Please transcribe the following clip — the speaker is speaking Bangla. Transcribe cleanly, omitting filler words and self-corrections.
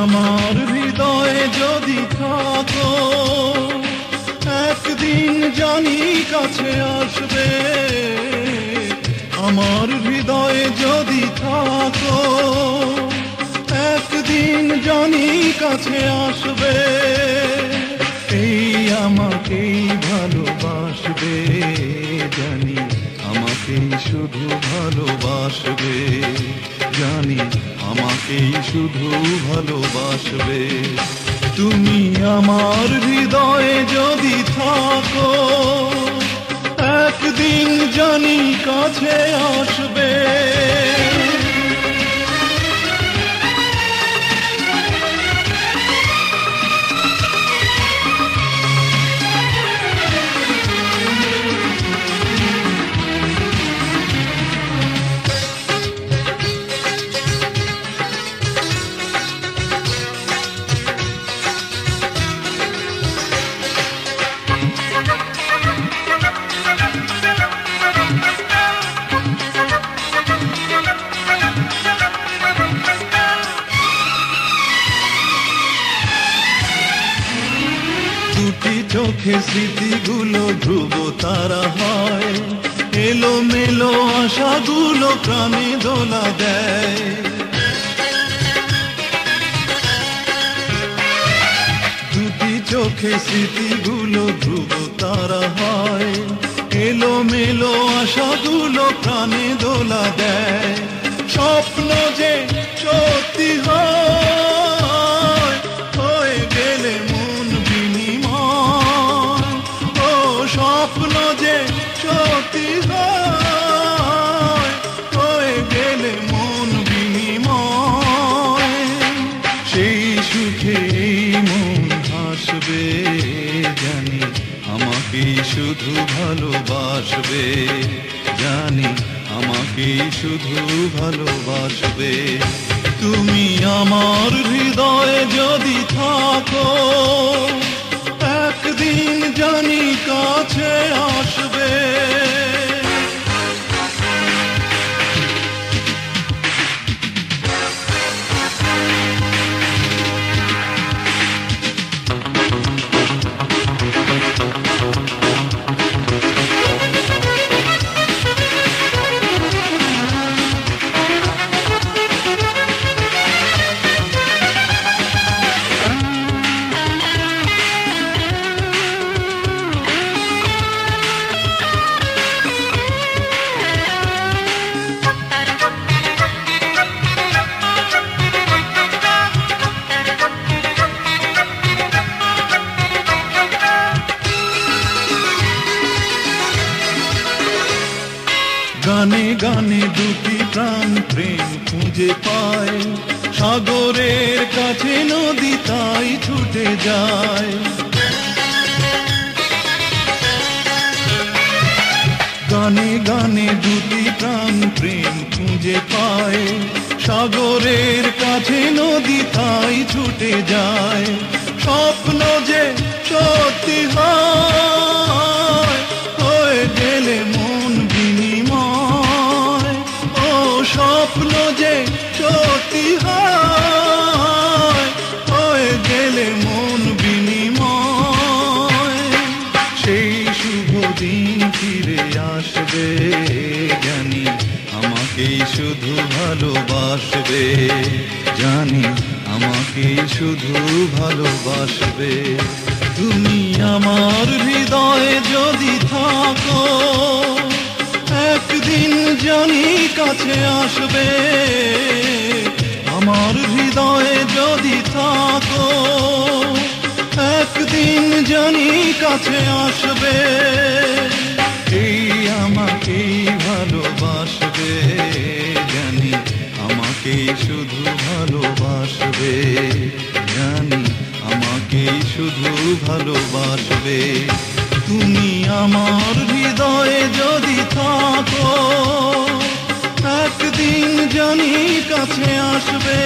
আমার হৃদয়ে যদি থাকো, একদিন জানি কাছে আসবে। আমার হৃদয়ে যদি থাকো, একদিন জানি কাছে আসবে। এই আমাকেই ভালোবাসবে, জানি আমাকেই শুধু ভালোবাসবে, জানি আমাকেই শুধু ভালোবাসবে। তুমি আমার হৃদয়ে যদি থাকো, একদিন জানি কাছে আসবে। দুটি চোখে স্মৃতিগুলো ধ্রুব তারা হয়, এলো মেলো আশাগুলো প্রাণে দোলা দেয়। দুটি চোখে স্মৃতিগুলো ধ্রুব তারা হয়, এলো মেলো আশাগুলো প্রাণে দোলা দেয়। স্বপ্ন যে সত্যি হয়, হয়ে গেলে মন বিনিময়। ও স্বপ্ন যে সত্যি হয়, হয়ে গেলে মন বিনিময়। সেই সুখে মন হাসবে, জানি আমাকেই শুধু ভালোবাসবে, জানি আমাকেই শুধু ভালোবাসবে। তুমি আমার হৃদয়ে যদি থাকো, একদিন জানি কাছে আসবে। গানে গানে দুটি প্রাণ প্রেম খুঁজে পায়, সাগরের কাছে নদী তাই ছুটে যায়। গানে গানে দুটি প্রাণ প্রেম খুঁজে পায়, সাগরের কাছে নদী তাই ছুটে যায়। স্বপ্ন যে সত্যি হয়, হয়ে গেলে মন বিনিময়। ও স্বপ্ন যে সত্যি হয়, হয়ে গেলে মন বিনিময়। সেই শুভ দিন ফিরে আসবে, জানি আমাকেই শুধু ভালোবাসবে, জানি আমাকেই শুধু ভালোবাসবে। তুমি আমার হৃদয়ে যদি থাকো, একদিন জানি কাছে আসবে। আমার হৃদয়ে যদি থাকো, একদিন জানি কাছে আসবে। এই আমাকেই ভালোবাসবে, জানি আমাকেই শুধু ভালোবাসবে, জানি আমাকেই শুধু ভালোবাসবে। তুমি আমার হৃদয়ে যদি থাকো, একদিন জানি কাছে আসবে।